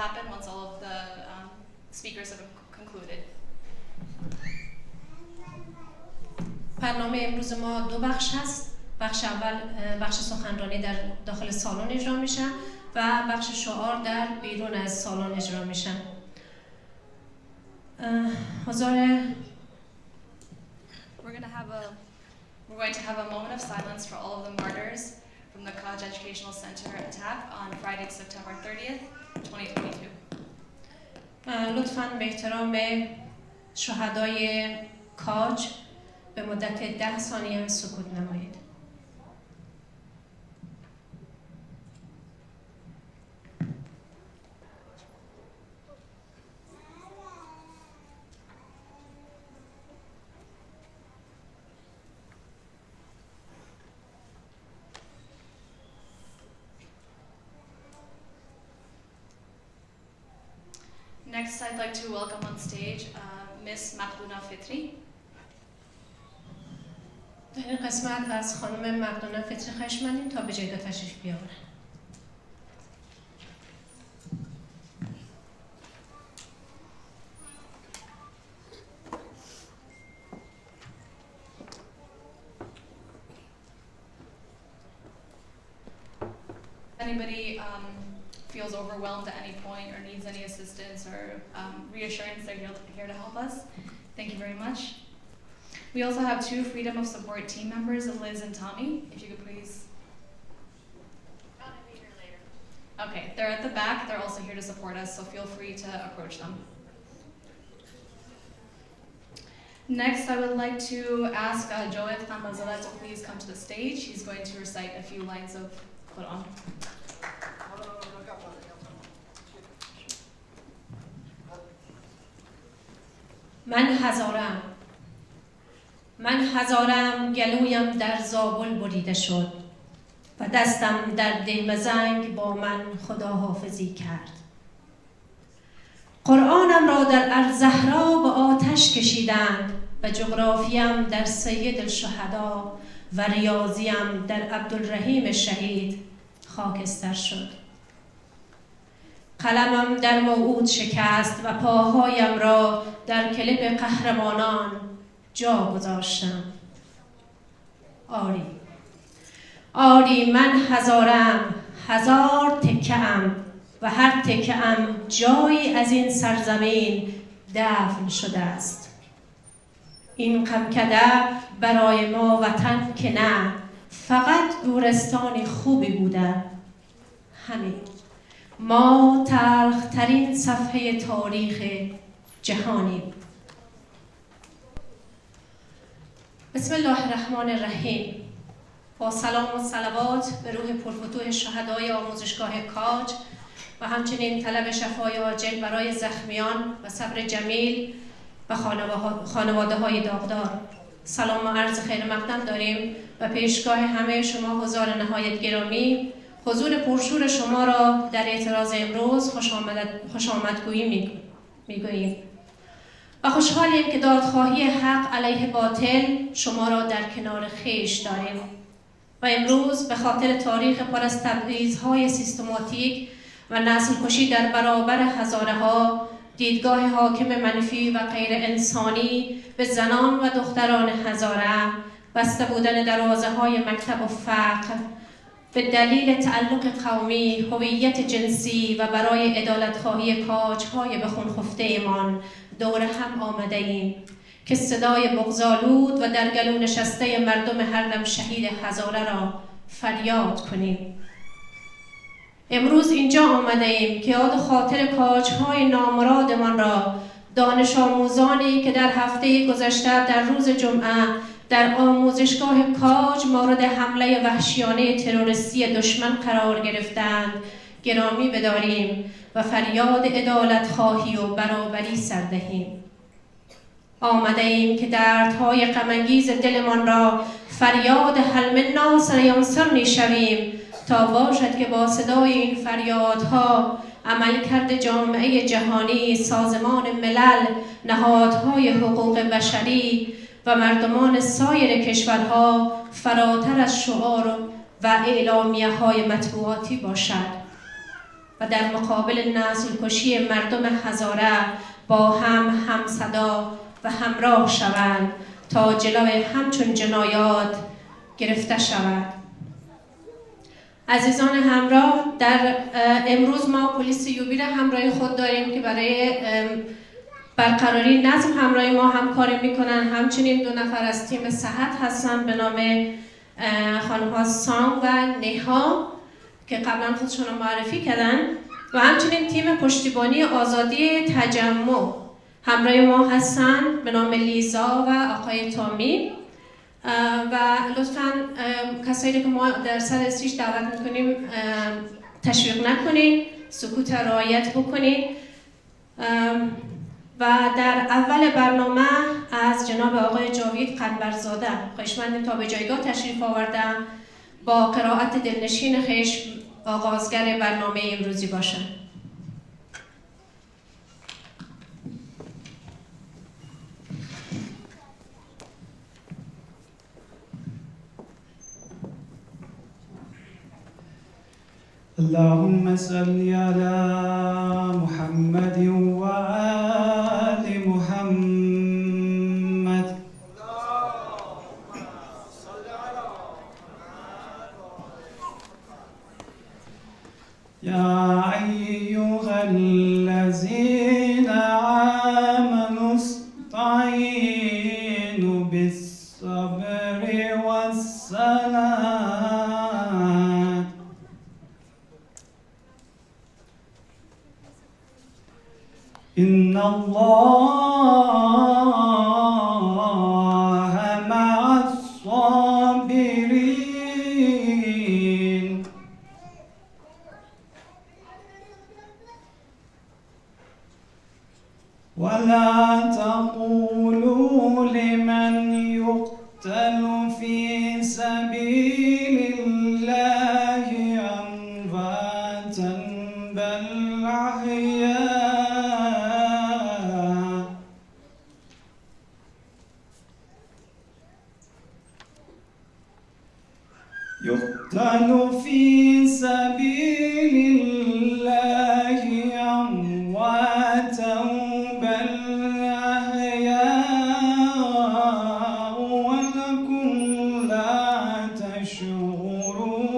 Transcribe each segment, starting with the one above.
happen once all of the speakers have concluded. برنامه امروز ما دو بخش هست. بخش اول بخش سخنرانی در داخل سالن اجرا میشه و بخش شعار در بیرون از سالن اجرا میشه. We're going to have a moment of silence for all of the martyrs from the Kaj Educational Center attack on Friday, September 30th, 2022. لطفاً به احترام شهدای کاج به مدت 10 ثانیه سکوت نمایید. Next, I'd like to welcome on stage Miss Maqduna Fitri. در این قسمت از خانم مقدونه فطری خواهش می‌کنیم تا به جایگاه تشریف بیاورند. Anybody feels overwhelmed at any point or needs any assistance or reassurance, they're here to help us. Thank you very much. We also have two Freedom of Support team members, Liz and Tommy. If you could please. I'll be here later. Okay, they're at the back. They're also here to support us, so feel free to approach them. Next, I would like to ask Joed Khanbazadeh to please come to the stage. He's going to recite a few lines of Quran. من هزارم گلویم در زابل بریده شد و دستم در دیم زنگ با من خداحافظی کرد. قرآنم را در الزهرا به آتش کشیدند و جغرافیم در سید الشهدا و ریاضیم در عبدالرحیم شهید خاکستر شد. قلمم در موعود شکست و پاهایم را در کلب قهرمانان جا گذاشتم. آری من هزارم، هزار تکه‌ام و هر تکه‌ام جایی از این سرزمین دفن شده است. این غمکده برای ما وطن که نه، فقط گورستان خوبی بوده. همین ما تلخ‌ترین صفحه تاریخ جهانی. بسم الله الرحمن الرحیم. با سلام و صلوات به روح پرفتوح شهدای آموزشگاه کاج و همچنین طلب شفای عاجل برای زخمیان و صبر جمیل و خانواده‌های داغدار. سلام و عرض خیر مقدم داریم و پیشگاه همه شما حضار نهایت گرامی، حضور پرشور شما را در اعتراض امروز خوش آمدگویی میگوییم و خوشحالیم که دادخواهی حق علیه باطل شما را در کنار خویش داریم و امروز به خاطر تاریخ پر از تبعیض‌های سیستماتیک و نسل کشی در برابر هزاره‌ها دیدگاه حاکم منفی و غیر انسانی به زنان و دختران هزاره، بسته بودن دروازه‌های مکتب و فقر به دلیل تعلق قومی، هویت جنسی و برای عدالت‌خواهی کاج‌های به خون خفته‌مان دور هم آمده ایم که صدای بغض‌آلود و در گلو نشسته مردم هر دم شهید هزاره را فریاد کنیم. امروز اینجا آمده ایم که یاد خاطر کاج‌های نامرادمان را، دانش آموزانی که در هفته گذشته در روز جمعه در آموزشگاه کاج مورد حمله وحشیانه تروریستی دشمن قرار گرفتند گرامی بداریم و فریاد عدالت‌خواهی و برابری سر دهیم. آمده ایم که دردهای غم‌انگیز دلمان را فریاد حل من ناصر ینصرنی شویم تا باشد که با صدای این فریادها عملکرد جامعه جهانی، سازمان ملل، نهادهای حقوق بشری و مردمان سایر کشورها فراتر از شعار و اعلامیه‌های مطبوعاتی باشد. و در مقابل نسل کشی مردم هزاره با هم صدا و همراه شوند تا جلوی همچون جنایات گرفته شود. عزیزان همراه، در امروز ما پلیس یوبی را همراه خود داریم که برای برقراری نظم همراه ما همکاری میکنن. همچنین 2 نفر از تیم صحت هستن به نام خانم ها سانگ و نها که قبلا خودشون رو معرفی کردن و همچنین تیم پشتیبانی آزادی تجمع همراه ما هستن به نام لیزا و آقای تامی. و لطفاً کسایی که ما در سر استیج دعوت میکنیم تشویق نکنید، سکوت رعایت بکنید. و در اول برنامه از جناب آقای جاوید قنبرزاده خواهشمندیم تا به جایگاه تشریف آورده با قرائت دلنشین خویش آغازگر برنامه امروزی باشند. اللهم صل على محمد وآل محمد. يا أيها الذين آمنوا استعينوا بالصبر والصلاة إن الله مع الصابرين. ولا تقولوا لمن يقتل في سبيل الله أمواتا بل أحياء يقتل في سبيل الله أمواتا بل أحياء ولكم لا تشعرون.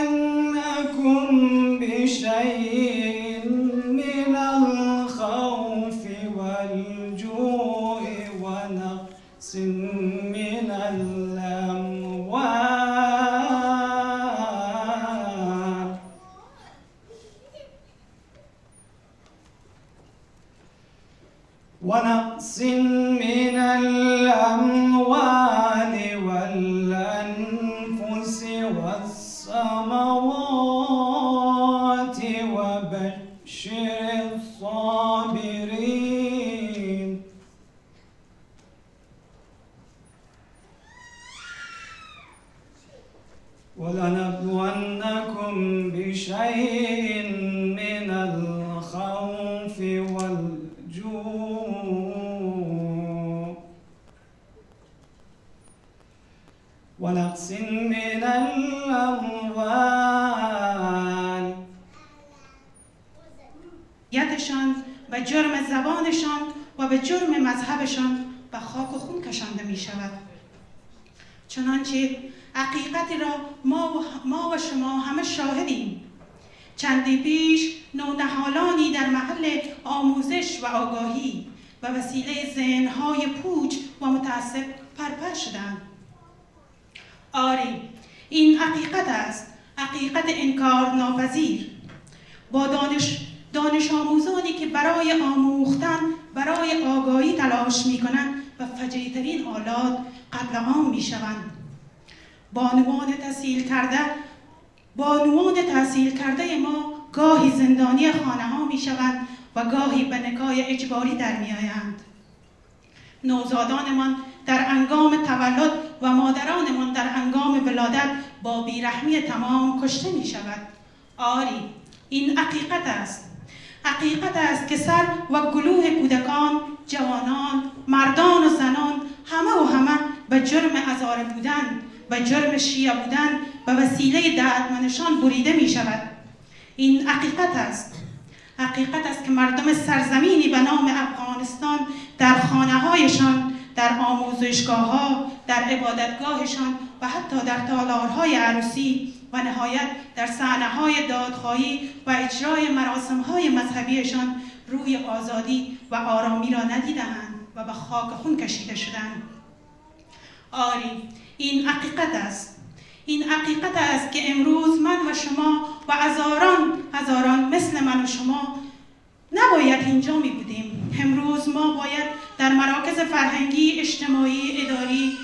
ولنبلونكم بشيء من الخوف والجوع ونقص من الأموال والأنفس والثمرات وبشر الصابرين. ولنبلونكم بشيء من الخوف والجوع ونقص من الأموال یتشان و جرم زبانشان و به جرم مذهبشان به خاک و خون کشانده می شود. چنانچه حقیقتی را ما و شما همه شاهدیم. چندی پیش نونهالانی در محل آموزش و آگاهی و وسیله ذهن‌های پوچ و متعصب پرپر شدند. آری، این حقیقت است، حقیقت انکار ناپذیر. با دانش آموزانی که برای آموختن، برای آگاهی تلاش می کنند و فجیع‌ترین آلات قتل عام می شوند. بانوان تحصیل کرده ما گاهی زندانی خانه ها می شوند و گاهی به نکاح اجباری در می آیند. نوزادانمان در هنگام تولد و مادرانمان در هنگام ولادت با بیرحمی تمام کشته می شود. آری، این حقیقت است. حقیقت است که سر و گلوه کودکان، جوانان، مردان و زنان همه به جرم ازاره بودن، به جرم شیعه بودن به وسیله دردمندشان بریده می شود. این حقیقت است. حقیقت است که مردم سرزمینی به نام افغانستان در خانه‌هایشان، در آموزشگاه‌ها، در عبادتگاهشان و حتی در تالارهای عروسی و نهایت در صحنه‌های دادخواهی و اجرای مراسم‌های مذهبیشان روی آزادی و آرامی را ندیده‌اند و به خاک خون کشیده شدند. آری، این حقیقت است. این حقیقت است که امروز من و شما و هزاران مثل من و شما نباید اینجا می بودیم. امروز ما باید در مراکز فرهنگی، اجتماعی، اداری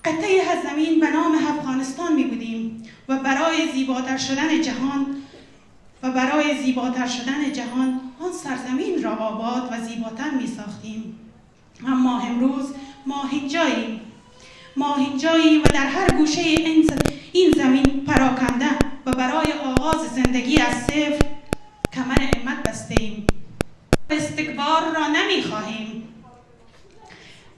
قطعه از زمین به نام افغانستان می بودیم و برای زیباتر شدن جهان آن سرزمین را آباد و زیباتر می ساختیم. اما امروز ما اینجاییم و در هر گوشه این زمین پراکنده و برای آغاز زندگی از صفر کمر همت بسته ایم. استکبار را نمی خواهیم،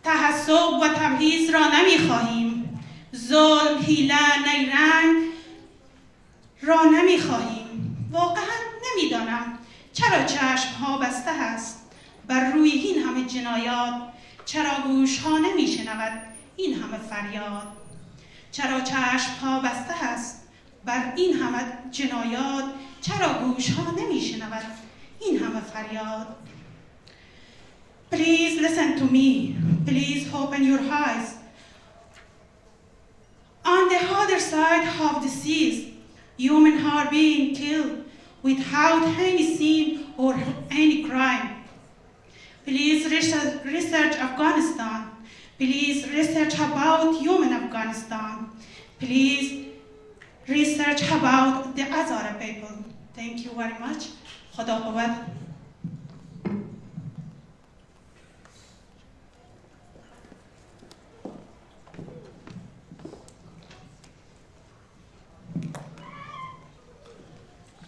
تعصب و تبعیض را نمی خواهیم، ظلم، حیله، نیرنگ را نمی خواهیم. واقعا نمیدانم چرا چشمها بسته است بر روی این همه جنایات، چرا گوشها نمی شنود این همه فریاد، چرا چشمها بسته است بر این همه جنایات، چرا گوشها نمی شنود این همه فریاد. Please listen to me. Please open your eyes. On the other side of the seas, humans are being killed without any sin or any crime. Please research Afghanistan. Please research about human Afghanistan. Please research about the Hazara people. Thank you very much. خدا قوت.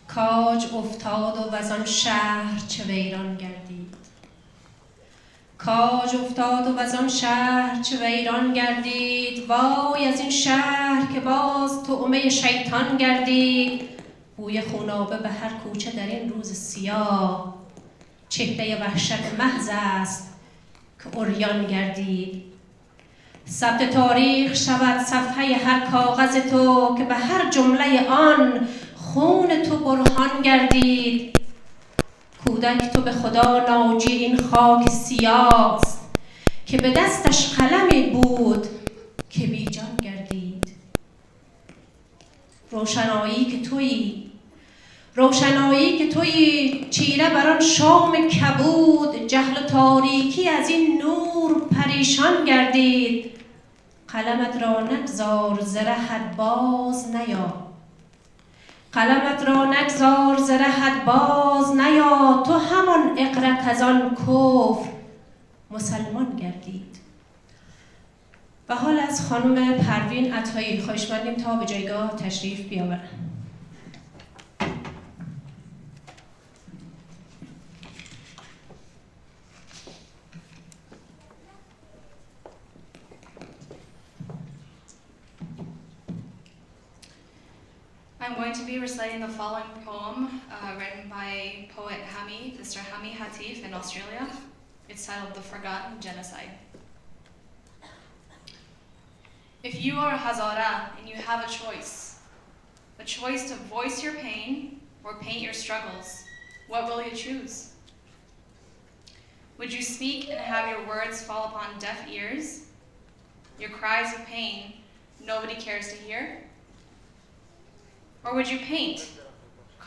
کاج افتاد و از آن شهر چه ویران گردید. کاج افتاد و از آن شهر چه ویران گردید. وای از این شهر که باز طعمه شیطان گردید. بوی خونابه به هر کوچه در این روز سیاه. چهره وحشت محض است که عریان گردید. ثبت تاریخ شود صفحه هر کاغذ تو که به هر جمله آن خون تو برهان گردید. کودک تو به خدا ناجی این خاک سیاه که به دستش قلمی بود که بیجان گردید. روشنایی که تویی چیره بر آن شام کبود. جهل و تاریکی از این نور پریشان گردید. قلمت را نگذار ز رهت باز نیا. قلمت را نگذار ز رهت باز نیا. تو همان اقرا کز آن کفر مسلمان گردید. و حال از خانم پروین عطایی خواهشمندیم تا به جایگاه تشریف بیاورند. I'm going to be reciting the following poem written by poet Mr. Hami Hatif in Australia. It's titled The Forgotten Genocide. If you are a Hazara and you have a choice to voice your pain or paint your struggles, what will you choose? Would you speak and have your words fall upon deaf ears? Your cries of pain nobody cares to hear? Or would you paint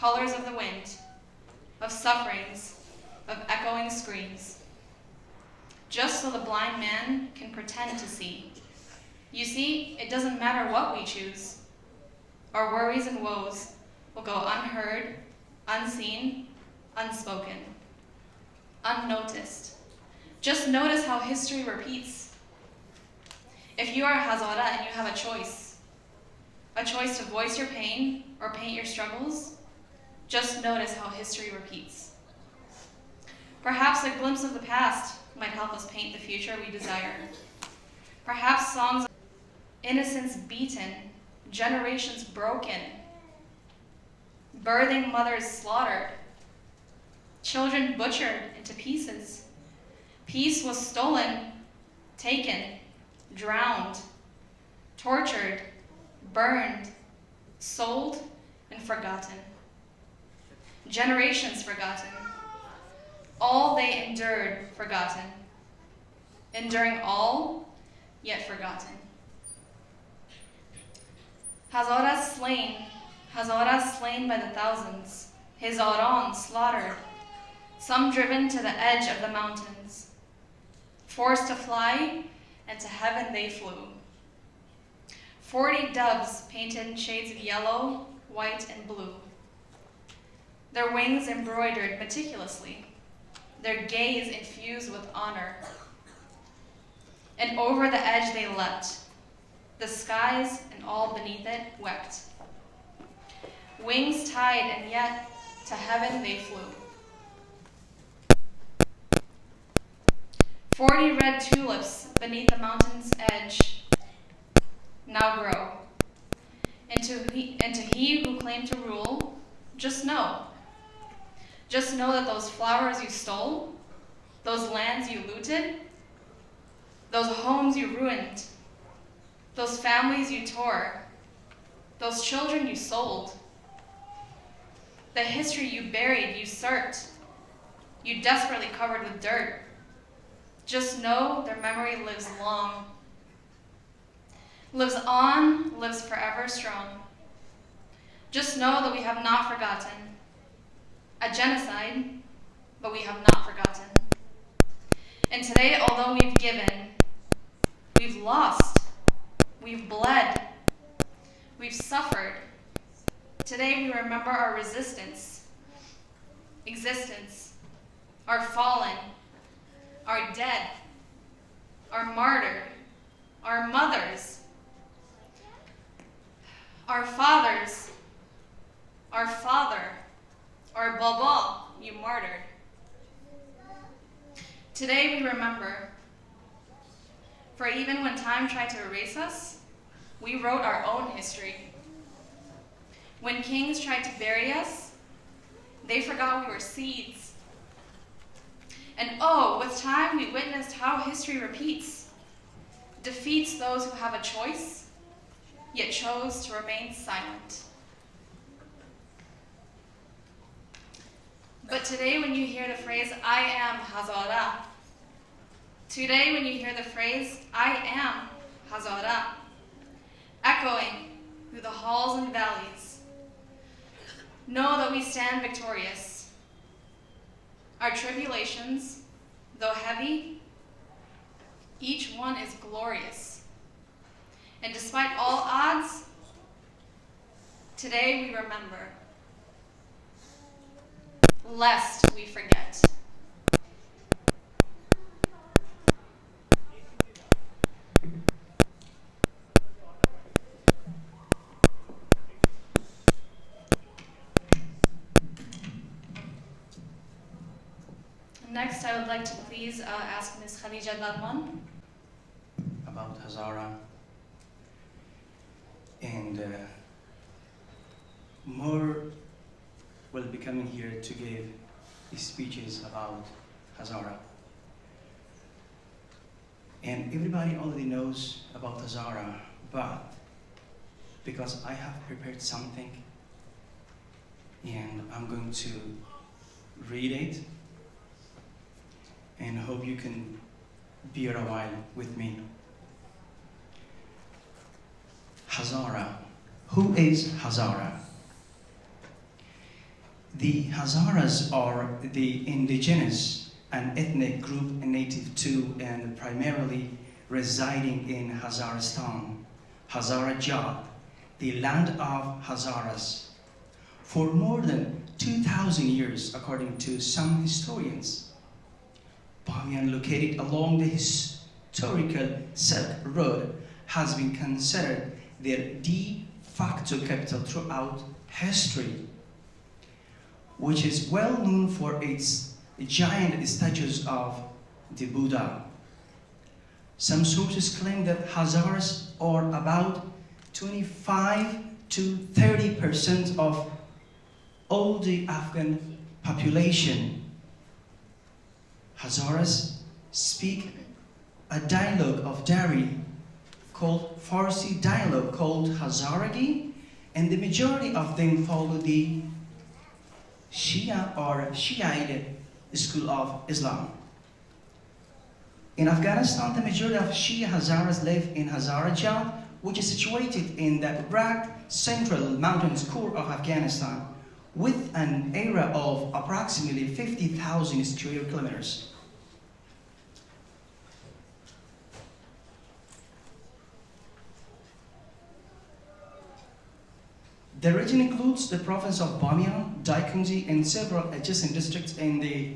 colors of the wind, of sufferings, of echoing screams, just so the blind man can pretend to see? You see, it doesn't matter what we choose. Our worries and woes will go unheard, unseen, unspoken, unnoticed. Just notice how history repeats. If you are a Hazara and you have a choice to voice your pain or paint your struggles, just notice how history repeats. Perhaps a glimpse of the past might help us paint the future we desire. Perhaps songs of innocence beaten, generations broken, birthing mothers slaughtered, children butchered into pieces. Peace was stolen, taken, drowned, tortured, burned, sold, and forgotten. Generations forgotten. All they endured forgotten. Enduring all, yet forgotten. Hazaras slain by the thousands, Hazaran slaughtered, some driven to the edge of the mountains. Forced to fly, and to heaven they flew. 40 doves painted in shades of yellow, white, and blue. Their wings embroidered meticulously, their gaze infused with honor. And over the edge they leapt. The skies and all beneath it wept. Wings tied, and yet to heaven they flew. 40 red tulips beneath the mountain's edge now grow. And to he who claimed to rule, just know that those flowers you stole, those lands you looted, those homes you ruined, those families you tore, those children you sold, the history you buried, usurped, you desperately covered with dirt. Just know their memory lives long, lives on, lives forever strong. Just know that we have not forgotten a genocide, but we have not forgotten. And today, although we've given, we've lost, we've bled, we've suffered, today we remember our resistance, existence, our fallen, our dead, our martyred, our mothers, our fathers, our father, our baba, you martyred. Today we remember, for even when time tried to erase us, we wrote our own history. When kings tried to bury us, they forgot we were seeds. And oh, with time we witnessed how history repeats, defeats those who have a choice, yet chose to remain silent. But today when you hear the phrase, I am Hazara, today when you hear the phrase, I am Hazara, echoing through the halls and valleys, know that we stand victorious. Our tribulations, though heavy, each one is glorious. And despite all odds, today we remember, lest we forget. Next, I would like to please ask Ms. Khadija Darman. About Hazara, and more will be coming here to give speeches about Hazara. And everybody already knows about Hazara, but because I have prepared something, and I'm going to read it, and hope you can bear a while with me. Hazara. Who is Hazara? The Hazaras are the indigenous and ethnic group native to and primarily residing in Hazaristan, Hazarajat, the land of Hazaras, for more than 2,000 years, according to some historians. Bamiyan, located along the historical Silk Road, has been considered their de facto capital throughout history, which is well known for its giant statues of the Buddha. Some sources claim that Hazaras are about 25 to 30% of all the Afghan population. Hazaras speak a dialogue of Dari called Farsi dialogue called Hazaragi, and the majority of them follow the Shia or Shiite school of Islam. In Afghanistan, the majority of Shia Hazaras live in Hazarajat, which is situated in the rugged central mountains core of Afghanistan, with an area of approximately 50,000 square kilometers. The region includes the province of Bamiyan, Daikunzi, and several adjacent districts in the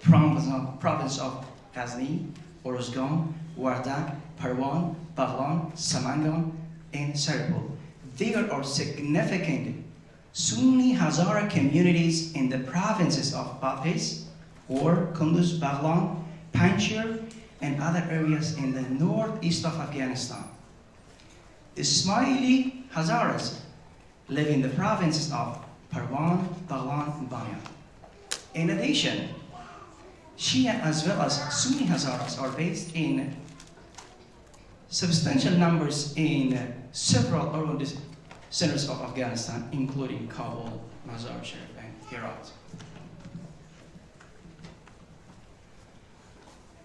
province of Ghazni, Oruzgan, Wardak, Parwan, Baghlan, Samangan, and Saripur. There are significant Sunni Hazara communities in the provinces of Bapis, or Kunduz, Baghlan, Panjshir, and other areas in the northeast of Afghanistan. The Ismaili Hazaras live in the provinces of Parwan, Baghlan, and Bamiyan. In addition, Shia as well as Sunni Hazaras are based in substantial numbers in several urban centers of Afghanistan, including Kabul, Mazar-Sharif, and Herat.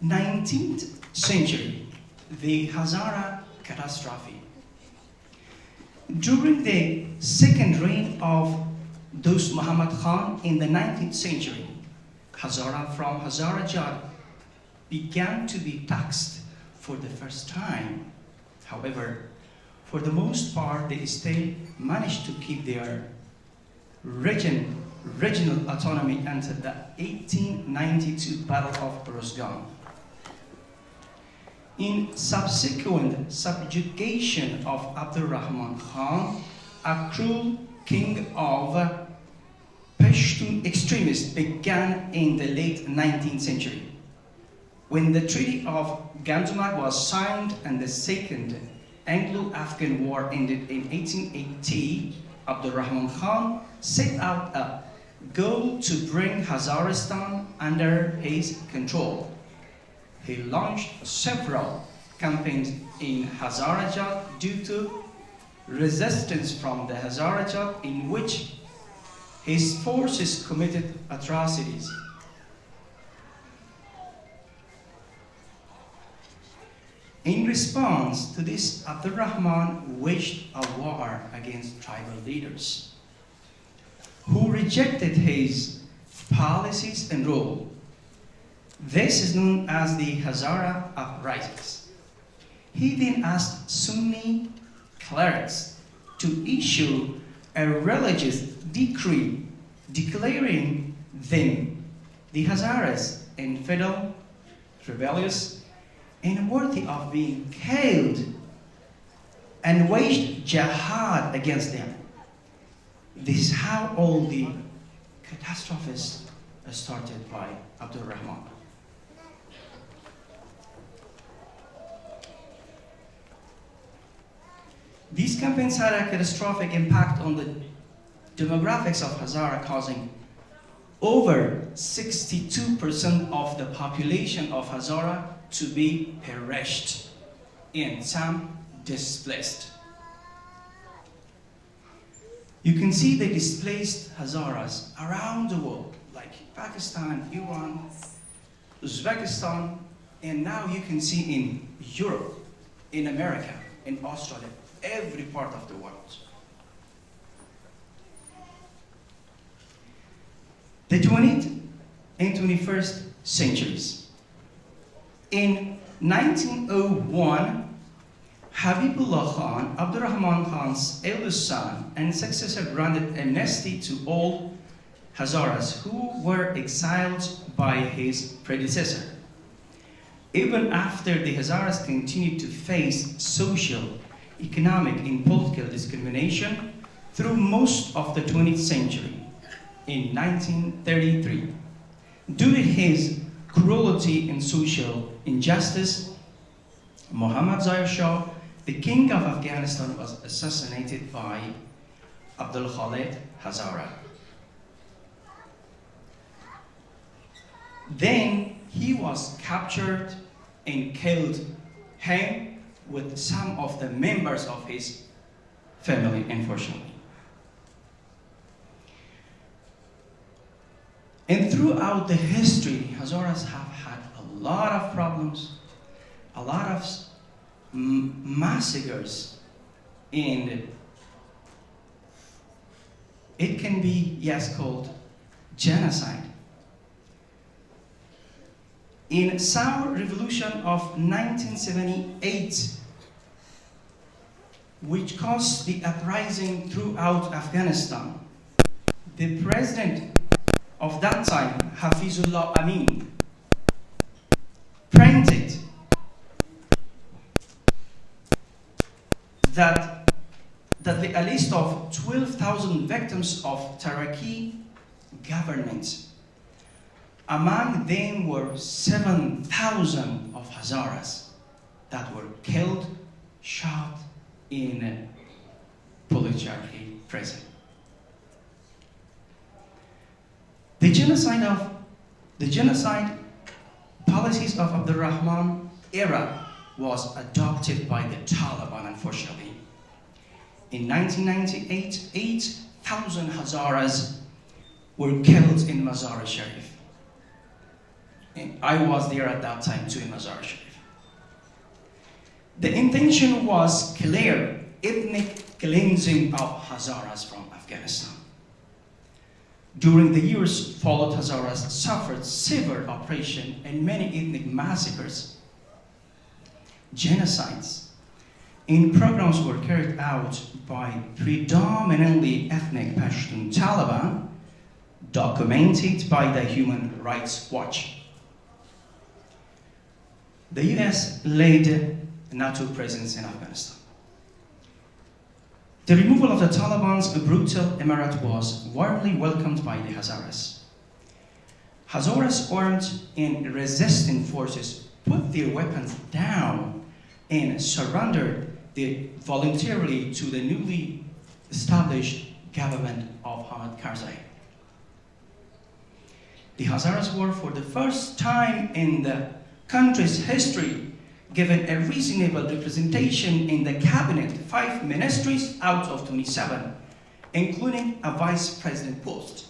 19th century, the Hazara catastrophe. During the second reign of Dost Muhammad Khan in the 19th century, Hazara from Hazarajat began to be taxed for the first time. However, for the most part, they still managed to keep their regional autonomy until the 1892 Battle of Oruzgan. In subsequent subjugation of Abdurrahman Khan, a cruel king of Pashtun extremists began in the late 19th century. When the Treaty of Gandamak was signed and the Second Anglo-Afghan War ended in 1880, Abdurrahman Khan set out a goal to bring Hazaristan under his control. He launched several campaigns in Hazarajat due to resistance from the Hazarajat, in which his forces committed atrocities. In response to this, Abdurrahman waged a war against tribal leaders who rejected his policies and rule. This is known as the Hazara uprisings. He then asked Sunni clerics to issue a religious decree declaring them, the Hazaras, infidel, rebellious, and worthy of being killed, and waged jihad against them. This is how all the catastrophes started by Abdurrahman. These campaigns had a catastrophic impact on the demographics of Hazara, causing over 62% of the population of Hazara to be perished and some displaced. You can see the displaced Hazaras around the world, like Pakistan, Iran, Uzbekistan, and now you can see in Europe, in America, in Australia, every part of the world. The 20th and 21st centuries. In 1901, Habibullah Khan, Abdurrahman Khan's eldest son and successor, granted amnesty to all Hazaras who were exiled by his predecessor. Even after the Hazaras continued to face social, economic, and political discrimination through most of the 20th century. In 1933, Due to his cruelty and social injustice, Muhammad Zahir Shah, the king of Afghanistan, was assassinated by Abdul Khalid Hazara. Then he was captured and killed, him with some of the members of his family, unfortunately. And throughout the history, Hazaras have had a lot of problems, a lot of massacres, and it can be, yes, called genocide. In Saur Revolution of 1978, which caused the uprising throughout Afghanistan, the president of that time, Hafizullah Amin, printed that a list of 12,000 victims of Taraki government. Among them were 7,000 of Hazaras that were killed, shot in Policarchy prison. The genocide policies of Abdul Rahman era was adopted by the Taliban, unfortunately. In 1998, 8,000 Hazaras were killed in Mazar-e-Sharif. And I was there at that time too in Mazar-e-Sharif. The intention was clear: ethnic cleansing of Hazaras from Afghanistan. During the years followed, Hazaras suffered severe oppression and many ethnic massacres, genocides, and programs were carried out by predominantly ethnic Pashtun Taliban, documented by the Human Rights Watch. The US led NATO presence in Afghanistan. The removal of the Taliban's brutal emirate was warmly welcomed by the Hazaras. Hazaras armed and resistant forces put their weapons down and surrendered voluntarily to the newly established government of Hamid Karzai. The Hazaras were, for the first time in the country's history, given a reasonable representation in the cabinet, 5 ministries out of 27, including a vice president post.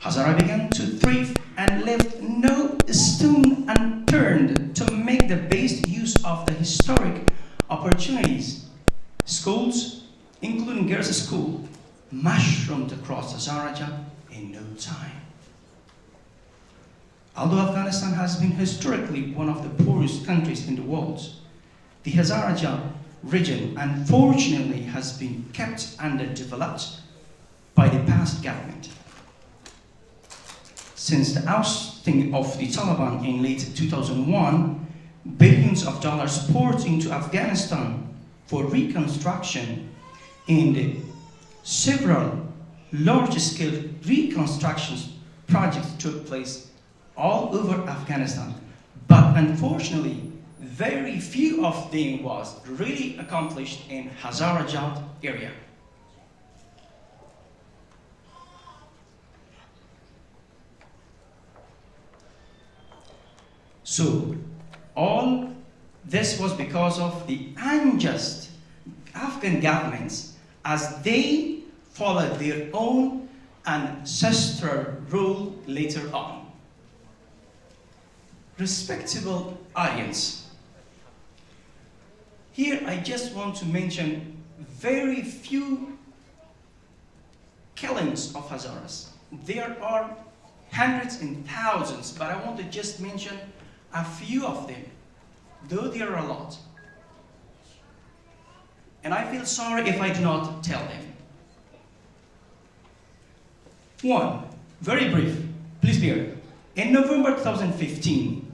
Hazara began to thrive and left no stone unturned to make the best use of the historic opportunities. Schools, including girls' school, mushroomed across Hazarajat in no time. Although Afghanistan has been historically one of the poorest countries in the world, the Hazarajat region unfortunately has been kept underdeveloped by the past government. Since the ousting of the Taliban in late 2001, billions of dollars poured into Afghanistan for reconstruction, and several large-scale reconstruction projects took place all over Afghanistan, but unfortunately, very few of them was really accomplished in Hazarajat area. So, all this was because of the unjust Afghan governments, as they followed their own ancestral rule later on. Respectable audience, here I just want to mention very few killings of Hazaras. There are hundreds and thousands, but I want to just mention a few of them, though there are a lot. And I feel sorry if I do not tell them. One, very brief, please bear. In November 2015,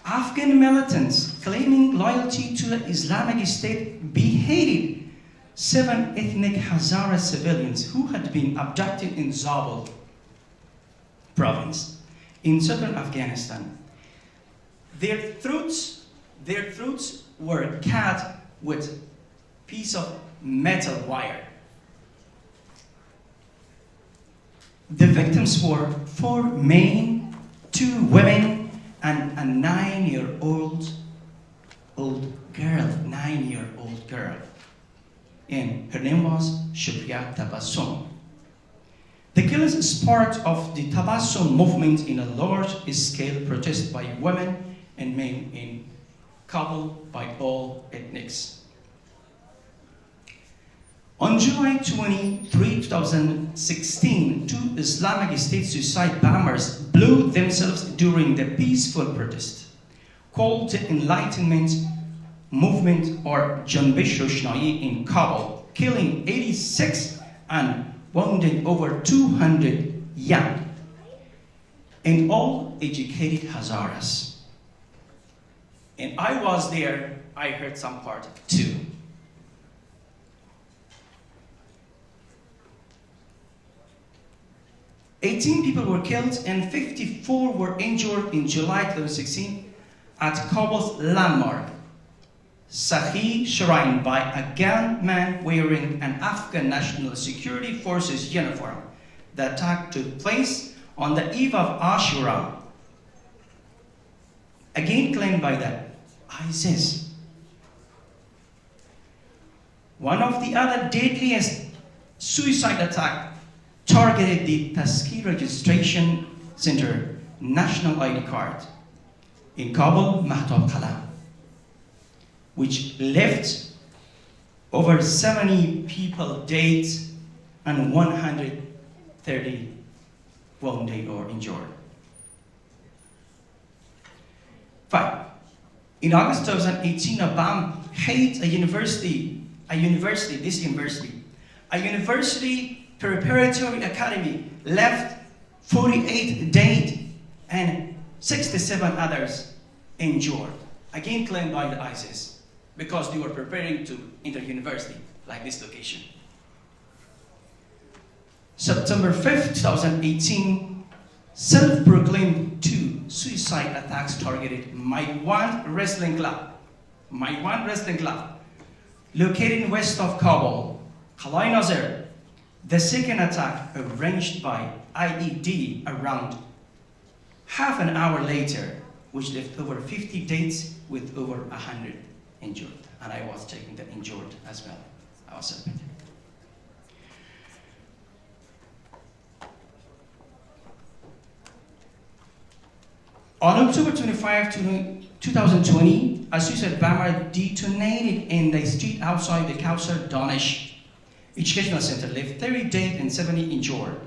Afghan militants claiming loyalty to the Islamic State beheaded 7 ethnic Hazara civilians who had been abducted in Zabul province in southern Afghanistan. Their throats were cut with piece of metal wire. The victims were 4 men, 2 women, and a 9-year-old girl. And her name was Shukriya Tabassum. The killings is part of the Tabassum movement in a large-scale protest by women and men in Kabul by all ethnics. On July 23, 2016, 2 Islamic State suicide bombers blew themselves during the peaceful protest called the Enlightenment Movement or Janbish Roshnai in Kabul, killing 86 and wounding over 200 young and all educated Hazaras. And I was there, I heard some part too. "18 people were killed and 54 were injured in July 2016 at Kabul's landmark Sakhi Shrine by a gunman wearing an Afghan National Security Forces uniform. The attack took place on the eve of Ashura, again claimed by the ISIS. One of the other deadliest suicide attacks targeted the Taski Registration Center National ID card in Kabul, Mahtab Qala, which left over 70 people dead and 130 wounded or injured. 5. In August 2018, a bomb hit a university preparatory academy, left 48 dead and 67 others injured. Again claimed by the ISIS, because they were preparing to enter university, like this location. September 5th, 2018, self-proclaimed 2 suicide attacks targeted my one wrestling club, located west of Kabul, Qalai Nazir. The second attack, arranged by IED around half an hour later, which left over 50 deaths with over 100 injured. And I was taking the injured as well. I was admitted. On October 25, 2020, a suicide bomber detonated in the street outside the Kausar Danish Educational Center, left 30 dead and 70 injured.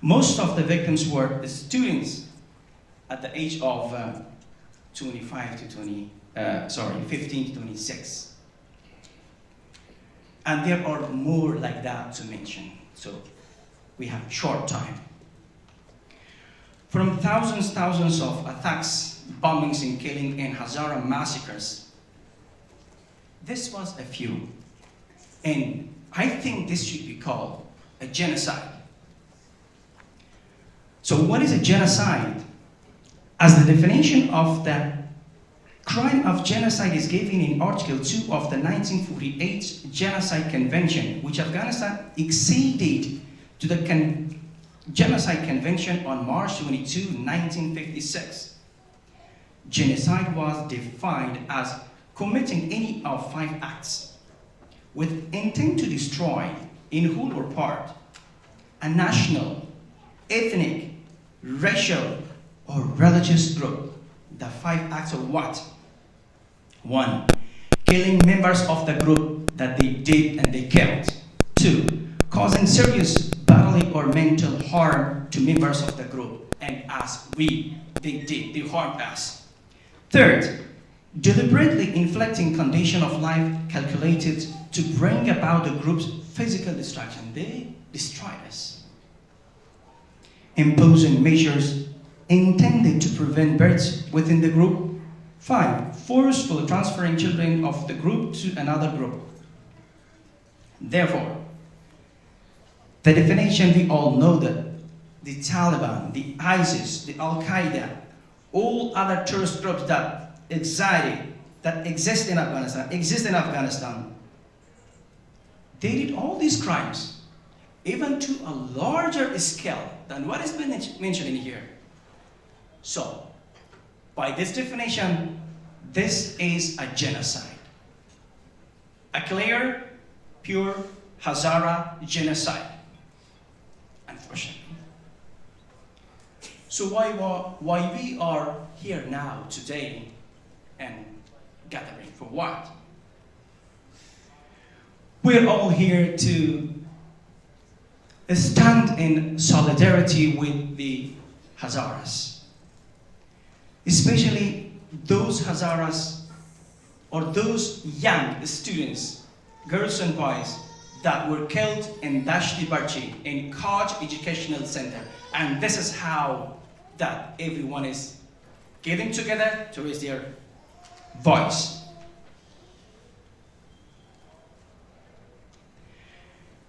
Most of the victims were students at the age of 15 to 26. And there are more like that to mention, so we have short time. From thousands of attacks, bombings and killing and Hazara massacres, this was a few. And I think this should be called a genocide. So what is a genocide? As the definition of the crime of genocide is given in Article 2 of the 1948 Genocide Convention, which Afghanistan acceded to the Genocide Convention on March 22, 1956. Genocide was defined as committing any of 5 acts with intent to destroy, in whole or part, a national, ethnic, racial, or religious group. The 5 acts are what? 1. Killing members of the group that they did and they killed. 2. Causing serious bodily or mental harm to members of the group, and as they harmed us. 3rd, deliberately inflicting condition of life calculated to bring about the group's physical destruction. They destroyed us. Imposing measures intended to prevent births within the group. 5, forcefully transferring children of the group to another group. Therefore, the definition, we all know that the Taliban, the ISIS, the Al-Qaeda, all other terrorist groups that exist in Afghanistan, they did all these crimes, even to a larger scale than what has been mentioned in here. So, by this definition, this is a genocide. A clear, pure Hazara genocide, unfortunately. So why we are here now, today, and gathering for what? We're all here to stand in solidarity with the Hazaras, especially those Hazaras or those young students, girls and boys, that were killed in Dashti Barchi, in Kaj Educational Center. And this is how that everyone is getting together to raise their voice.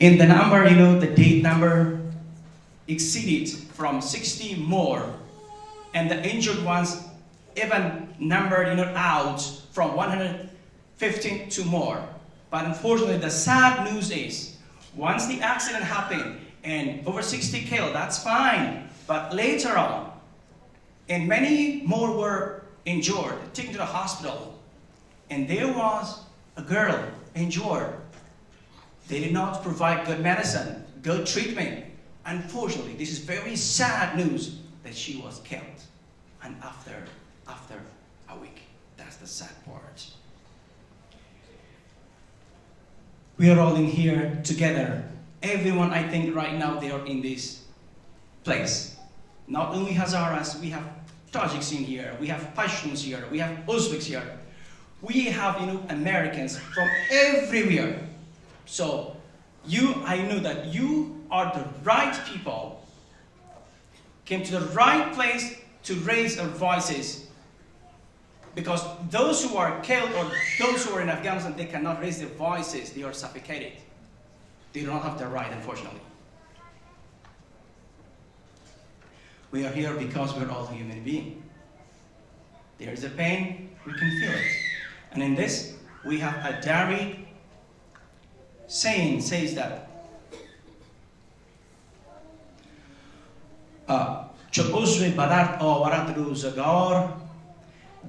In the number, the date number exceeded from 60 more, and the injured ones even numbered, out from 115 to more. But unfortunately, the sad news is, once the accident happened and over 60 killed, that's fine. But later on, and many more were injured, taken to the hospital, and there was a girl injured. They did not provide good medicine, good treatment. Unfortunately, this is very sad news that she was killed. And after a week, that's the sad part. We are all in here together. Everyone, I think, right now, they are in this place. Not only Hazaras, we have Tajiks in here, we have Pashtuns here, we have Uzbeks here. We have, Americans from everywhere. So, I know that you are the right people, came to the right place to raise our voices. Because those who are killed or those who are in Afghanistan, they cannot raise their voices. They are suffocated. They do not have the right, unfortunately. We are here because we're all human beings. There is a pain, we can feel it. And in this, we have a Dari saying, says that چو عضو بدرد آورد روزگار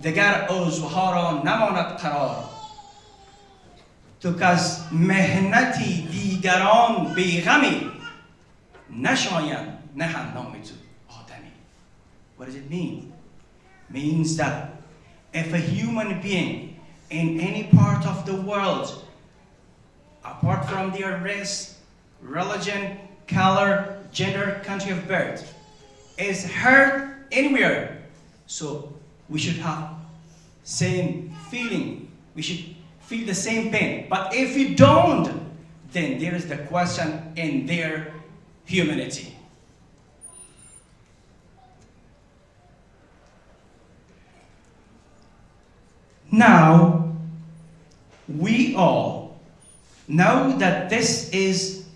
دگر عضوها را نماند قرار تو که از مهنتی دیگران بیغمی نشاید نهند نام تو آدمی. What does it mean? Means that if a human being in any part of the world, apart from their race, religion, color, gender, country of birth, is hurt anywhere, so we should have same feeling. We should feel the same pain. But if we don't, then there is the question in their humanity. Now, we all know that this is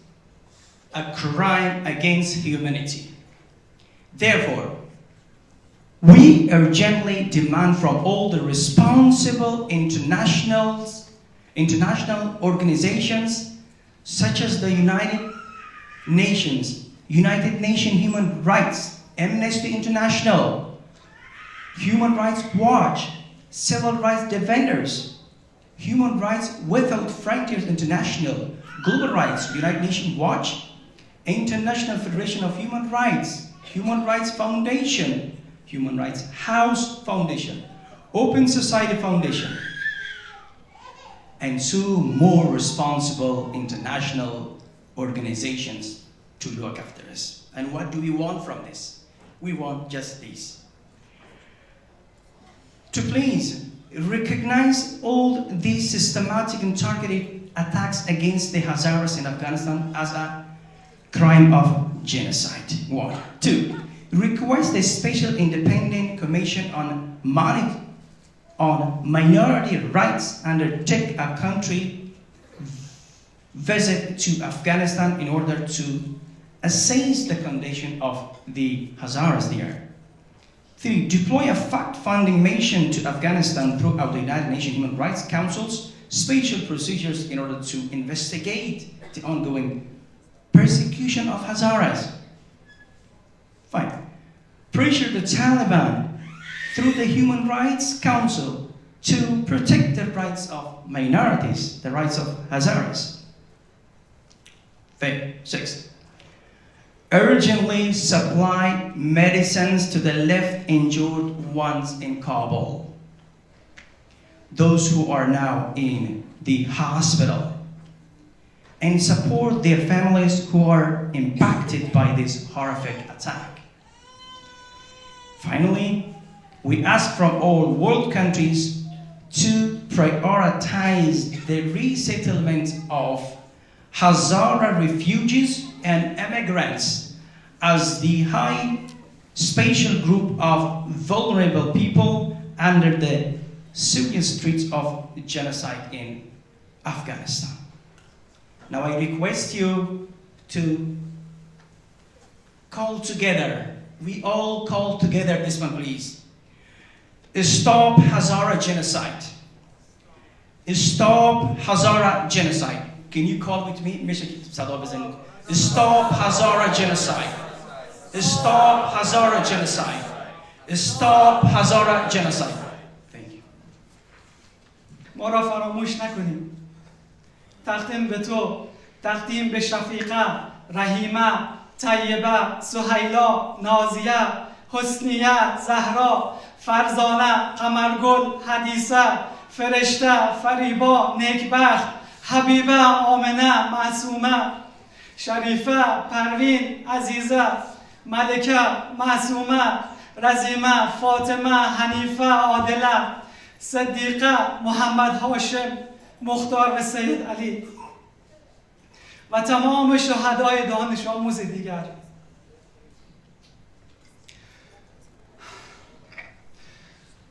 a crime against humanity. Therefore, we urgently demand from all the responsible international organizations, such as the United Nations Human Rights, Amnesty International, Human Rights Watch, Civil Rights Defenders, Human Rights Without Frontiers International, Global Rights, United Nations Watch, International Federation of Human Rights, Human Rights Foundation, Human Rights House Foundation, Open Society Foundation, and so more responsible international organizations to look after us. And what do we want from this? We want just this. To please recognize all these systematic and targeted attacks against the Hazaras in Afghanistan as a crime of genocide. 1. 2. Request a special independent commission on minority rights undertake a country visit to Afghanistan in order to assess the condition of the Hazaras there. 3. Deploy a fact-finding mission to Afghanistan throughout the United Nations Human Rights Council's special procedures in order to investigate the ongoing persecution of Hazaras. 5. Pressure the Taliban through the Human Rights Council to protect the rights of minorities, the rights of Hazaras. 6. Urgently supply medicines to the left injured ones in Kabul, those who are now in the hospital, and support their families who are impacted by this horrific attack. Finally, we ask from all world countries to prioritize the resettlement of Hazara refugees and immigrants as the high spatial group of vulnerable people under the serious threats of genocide in Afghanistan. Now I request you to call together. We all call together this one, please. Stop Hazara genocide. Stop Hazara genocide. Can you call with me? Stop Hazara genocide. Stop Hazara genocide. Stop Hazara genocide. Thank you. ما را فراموش نکنیم. تقدیم به تو، تقدیم به شفیقه، رحیمه، طیبه، سهیلا، نازیه، حسنیه، زهرا، فرزانه، قمرگل، حدیثه، فرشته، فریبا، نیکبخت، حبیبه، آمنه، معصومه، شریفه، پروین، عزیزه، ملکه، معصومه، رزیمه، فاطمه، حنیفه، عادله، صدیقه، محمد هاشم، مختار و سید علی و تمام شهدای دانش آموز دیگر.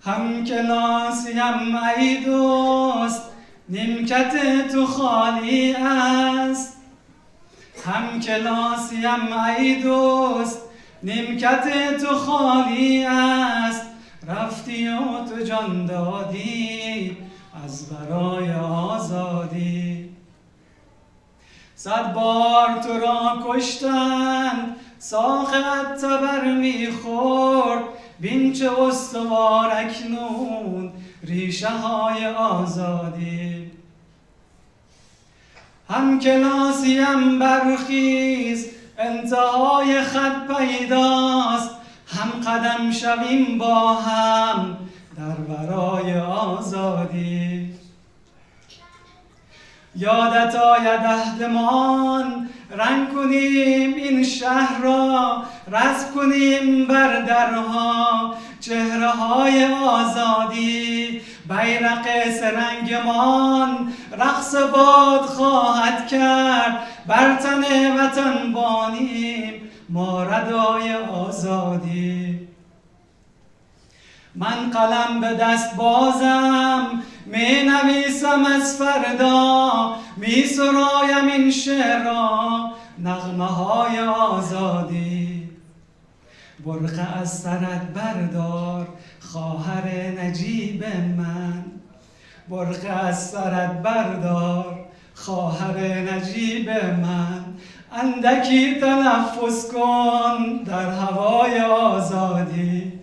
هم کلاسیم ای دوست، نیمکت تو خالی است. هم کلاسیم ای دوست، نیمکت تو خالی است. رفتی و تو جان دادی از برای آزادی. 100 بار تو را کشتند، ساقت تبر میخورد. بین چه استوار اکنون ریشه های آزادی. هم کلاسیم برخیز، انتهای خط پیداست. هم قدم شویم با هم در برای آزادی. یادت آید عهدمان، رنگ کنیم این شهر را. رسم کنیم بر درها چهره های آزادی. بیرق سرنگمان رقص باد خواهد کرد. بر تن وطن بانیم ما ردای آزادی. من قلم به دست بازم، می نویسم از فردا. می سرایم این شعر را، نغمه های آزادی. برقع از سرت بردار خواهر نجیب من. برقع از سرت بردار خواهر نجیب من. اندکی تنفس کن در هوای آزادی.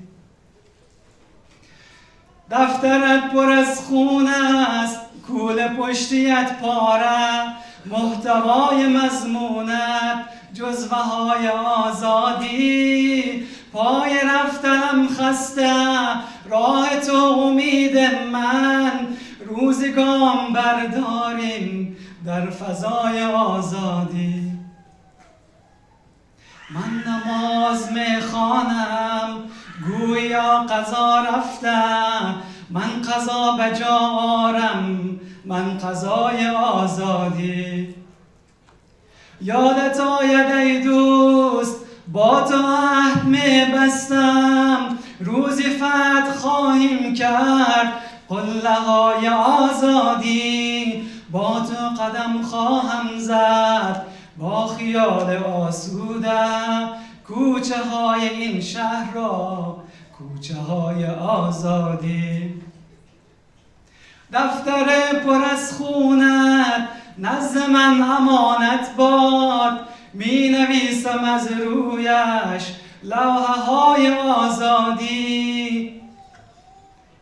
دفترت پر از خون است، کوله پشتیت پاره. محتوای مضمونت جزوه های آزادی. پای رفتنم خسته، راه تو امید من. روزی گام برداریم در فضای آزادی. من نماز میخوانم گویا قضا رفته. من قضا بجا آرم، من قضای آزادی. یادت آید ای دوست، با تو عهد میبستم. روزی فتح خواهیم کرد قله های آزادی. با تو قدم خواهم زد با خیال آسوده کوچه های این شهر را کوچه های آزادی. دفتر پر از خونت نزد من امانت باد، می نویسم از رویش لوحه های آزادی.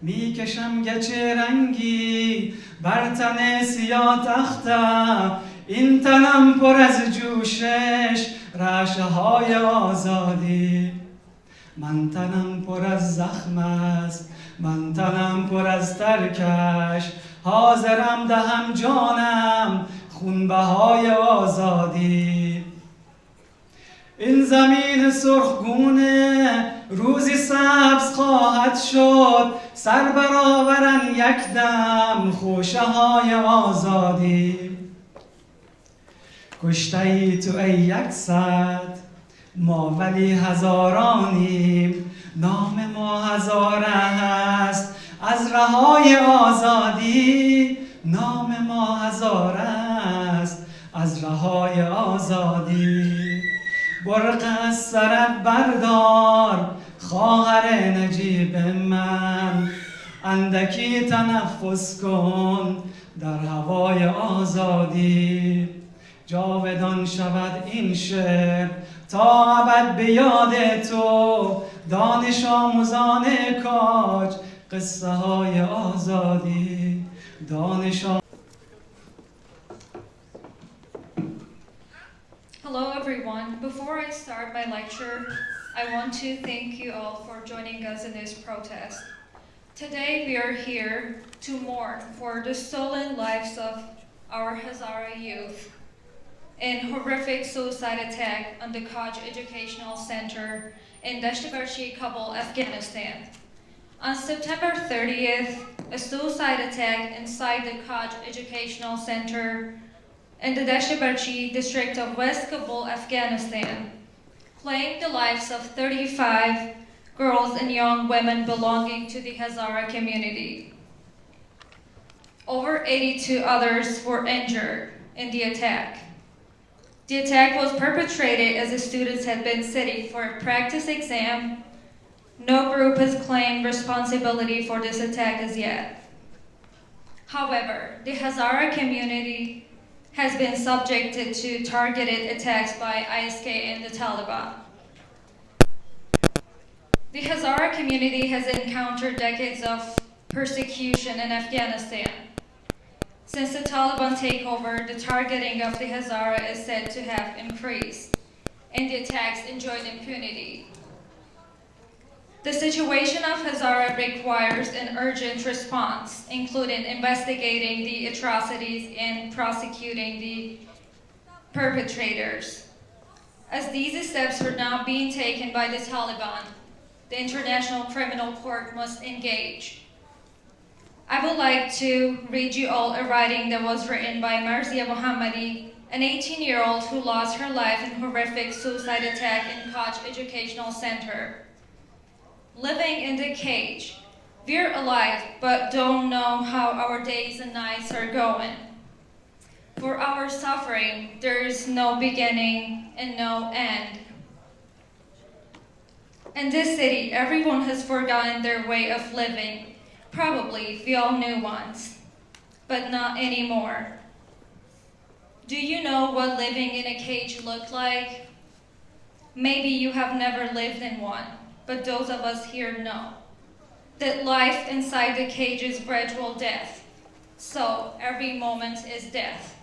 می کشم گچه رنگی بر تن سیاه تختم، این تنم پر از جوشش رعشه های آزادی. من تنم پر از زخم است، من تنم پر از ترکش، حاضرم دهم جانم خونبهای آزادی. این زمین سرخگونه روزی سبز خواهد شد، سر برآورن یک دم خوشه های آزادی. کشته ای تو ای یکصد، ما ولی هزارانیم، نام ما هزاره هست از رهای آزادی. نام ما هزاره است از رهای آزادی. برق از سرت بردار خواهر نجیب من، اندکی تنفس کن در هوای آزادی. جاودان شود این شعر تا ابد به یاد تو، دانش آموزان کاج قصه های آزادی. Hello everyone. Before I start my lecture, I want to thank you all for joining us in this protest. Today we are here to mourn for the stolen lives of our Hazara youth in horrific suicide attack on the Kaj Educational Center in Dashtabarshi, Kabul, Afghanistan. On September 30th, a suicide attack inside the Kaj Educational Center in the Dashtabarshi district of West Kabul, Afghanistan, claimed the lives of 35 girls and young women belonging to the Hazara community. Over 82 others were injured in the attack. The attack was perpetrated as the students had been sitting for a practice exam. No group has claimed responsibility for this attack as yet. However, the Hazara community has been subjected to targeted attacks by ISK and the Taliban. The Hazara community has encountered decades of persecution in Afghanistan. Since the Taliban takeover, the targeting of the Hazara is said to have increased, and the attacks enjoyed impunity. The situation of Hazara requires an urgent response, including investigating the atrocities and prosecuting the perpetrators. As these steps are not being taken by the Taliban, the International Criminal Court must engage. I would like to read you all a writing that was written by Marzia Mohammadi, an 18-year-old who lost her life in a horrific suicide attack in Kaj Educational Center. Living in the cage, we're alive but don't know how our days and nights are going. For our suffering, there is no beginning and no end. In this city, everyone has forgotten their way of living. Probably we all knew once, but not anymore. Do you know what living in a cage looked like? Maybe you have never lived in one, but those of us here know that life inside the cage is gradual death. So every moment is death.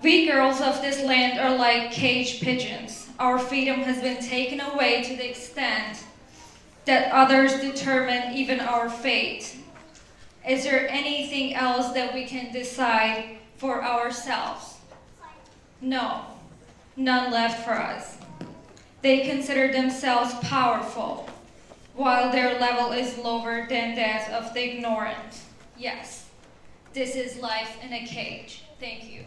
We girls of this land are like cage pigeons. Our freedom has been taken away to the extent that others determine even our fate. Is there anything else that we can decide for ourselves? No, none left for us. They consider themselves powerful, while their level is lower than that of the ignorant. Yes, this is life in a cage. Thank you.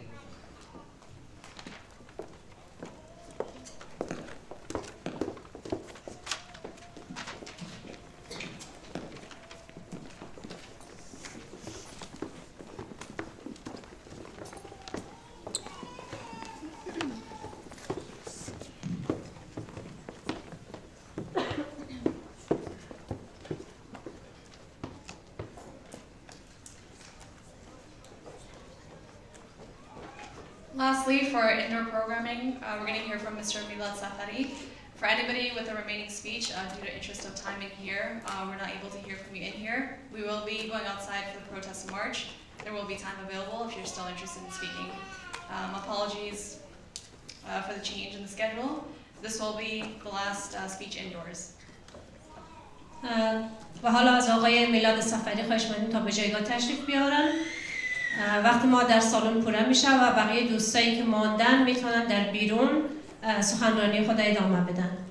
Lastly, for our indoor programming, we're going to hear from Mr. Milad Safari. For anybody with a remaining speech, due to interest of timing here, we're not able to hear from you in here. We will be going outside for the protest march. There will be time available if you're still interested in speaking. Apologies for the change in the schedule. This will be the last speech indoors. و حالا از آقای میلاد سفری خواهش می‌کنیم تا به جایگاه تشریف بیارن. وقتی ما در سالن پوره میشه و بقیه دوستایی که ماندن میتونن در بیرون سخنرانی خود ادامه بدن.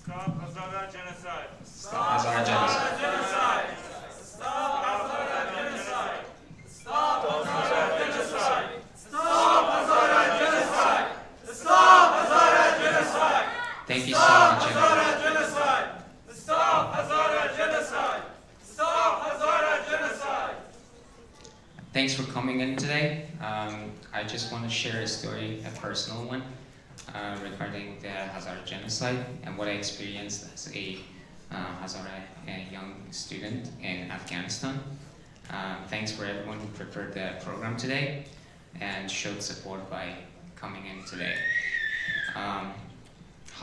Stop Hazara genocide. Stop Hazara genocide. Stop Hazara genocide. Stop Hazara genocide. Stop Hazara genocide. Stop Hazara genocide. Thank you so much. Hazara genocide. Stop Hazara genocide. Stop Hazara genocide. Thanks for coming in today. I just want to share a story, a personal one, regarding the Hazara genocide and what I experienced as a Hazara young student in Afghanistan. Thanks for everyone who prepared the program today and showed support by coming in today.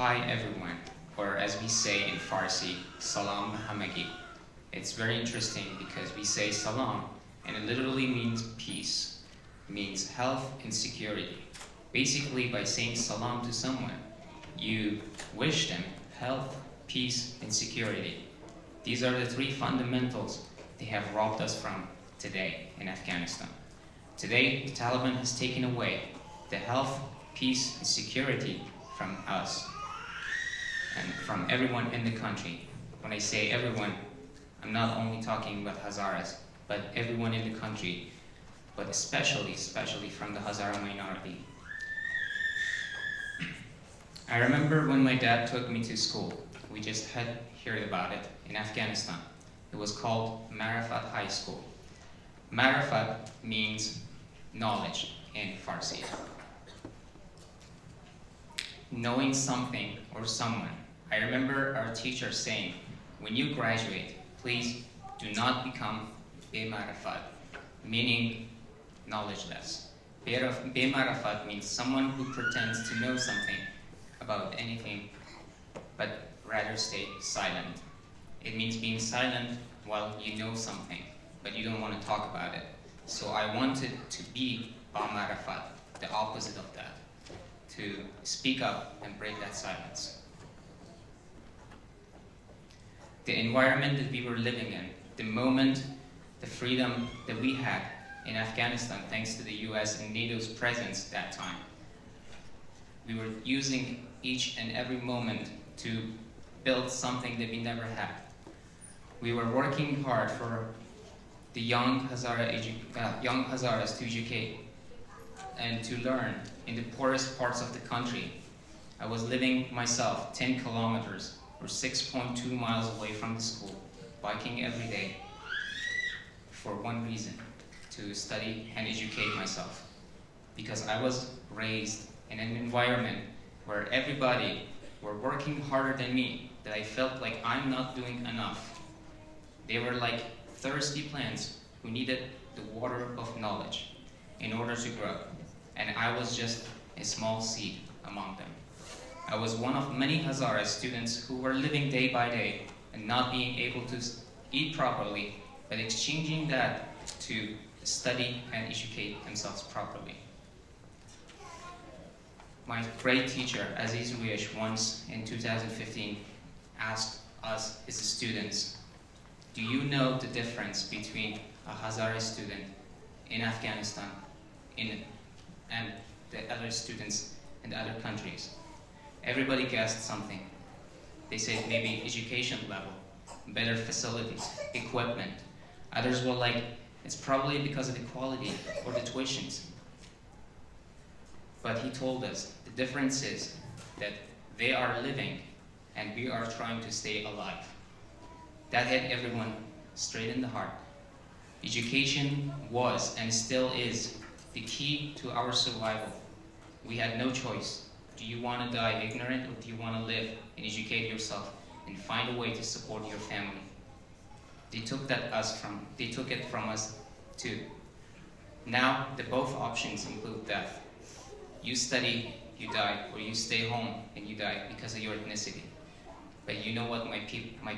Hi everyone, or as we say in Farsi, Salam Hamagi. It's very interesting because we say Salam and it literally means peace, means health and security. Basically, by saying Salam to someone, you wish them health, peace, and security. These are the three fundamentals they have robbed us from today in Afghanistan. Today, the Taliban has taken away the health, peace, and security from us and from everyone in the country. When I say everyone, I'm not only talking about Hazaras, but everyone in the country, but especially from the Hazara minority. I remember when my dad took me to school, we just had heard about it in Afghanistan. It was called Marifat High School. Marifat means knowledge in Farsi. Knowing something or someone. I remember our teacher saying, when you graduate, please do not become Be-Marifat, meaning knowledgeless. Be-Marifat means someone who pretends to know something about anything, but rather stay silent. It means being silent while you know something, but you don't want to talk about it. So I wanted to be Ba-Marifat, the opposite of that, to speak up and break that silence. The environment that we were living in, the moment, the freedom that we had in Afghanistan, thanks to the US and NATO's presence that time, we were using each and every moment to build something that we never had. We were working hard for the young Hazaras to educate and to learn in the poorest parts of the country. I was living myself 10 kilometers or 6.2 miles away from the school, biking every day for one reason, to study and educate myself. Because I was raised in an environment where everybody were working harder than me, that I felt like I'm not doing enough. They were like thirsty plants who needed the water of knowledge in order to grow. And I was just a small seed among them. I was one of many Hazara students who were living day by day and not being able to eat properly, but exchanging that to study and educate themselves properly. My great teacher, Aziz Ruyesh, once in 2015 asked us as students, do you know the difference between a Hazara student in Afghanistan and the other students in other countries? Everybody guessed something. They said maybe education level, better facilities, equipment. Others were like, it's probably because of the quality or the tuitions. But he told us the difference is that they are living and we are trying to stay alive. That hit everyone straight in the heart. Education was and still is the key to our survival. We had no choice Do you want to die ignorant, or do you want to live and educate yourself and find a way to support your family? They took it from us too. Now, the both options include death. You study, you die, or you stay home and you die because of your ethnicity. But you know what my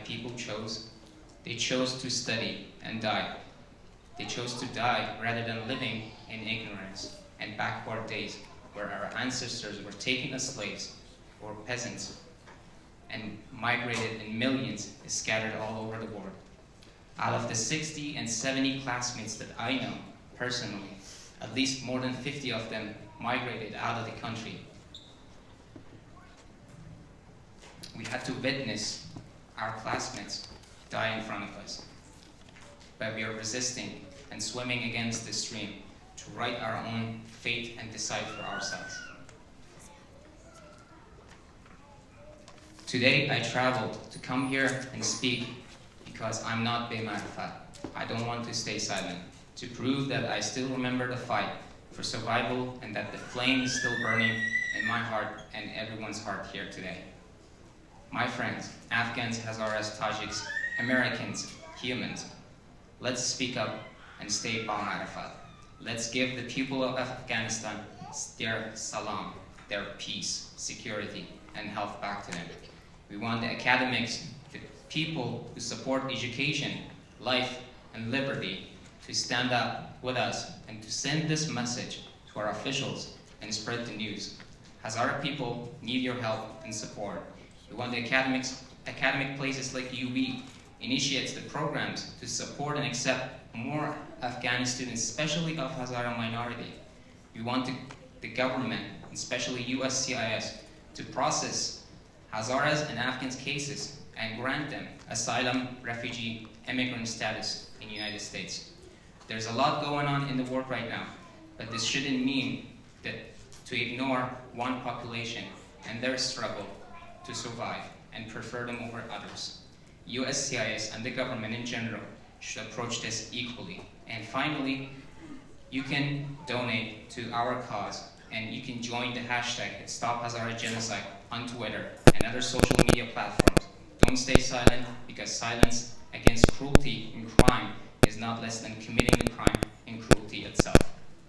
people chose? They chose to study and die. They chose to die rather than living in ignorance and backward days where our ancestors were taken as slaves or peasants and migrated in millions scattered all over the world. Out of the 60 and 70 classmates that I know personally, at least more than 50 of them migrated out of the country. We had to witness our classmates die in front of us, but we are resisting and swimming against the stream to write our own fate and decide for ourselves. Today I traveled to come here and speak because I'm not Bemarifat. I don't want to stay silent, to prove that I still remember the fight for survival and that the flame is still burning in my heart and everyone's heart here today. My friends, Afghans, Hazaras, Tajiks, Americans, humans, let's speak up and stay Bemarifat. Let's give the people of Afghanistan their salam, their peace, security, and health back to them. We want the academics, the people who support education, life, and liberty to stand up with us and to send this message to our officials and spread the news. Hazara people need your help and support. We want the academic places like UB initiates the programs to support and accept more Afghani students, especially of Hazara minority. We want the government, especially USCIS, to process Hazaras and Afghans cases and grant them asylum, refugee, immigrant status in the United States. There's a lot going on in the world right now, but this shouldn't mean that to ignore one population and their struggle to survive and prefer them over others. USCIS and the government in general should approach this equally. And finally, you can donate to our cause and you can join the hashtag Stop Hazara Genocide on Twitter and other social media platforms. Don't stay silent, because silence against cruelty and crime is not less than committing the crime and cruelty itself.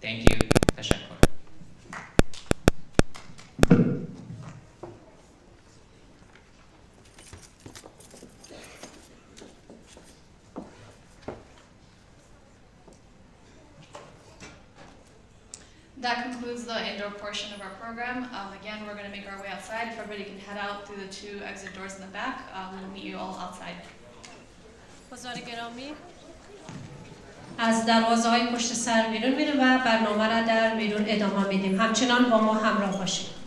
Thank you. Tashakkur. That concludes the indoor portion of our program. Again, we're going to make our way outside. If everybody can head out through the 2 exit doors in the back, we'll meet you all outside. حضار گرامی، از دروازه‌های پشت سر بیرون میریم و برنامه را در بیرون ادامه میدیم. همچنان با ما همراه باشید.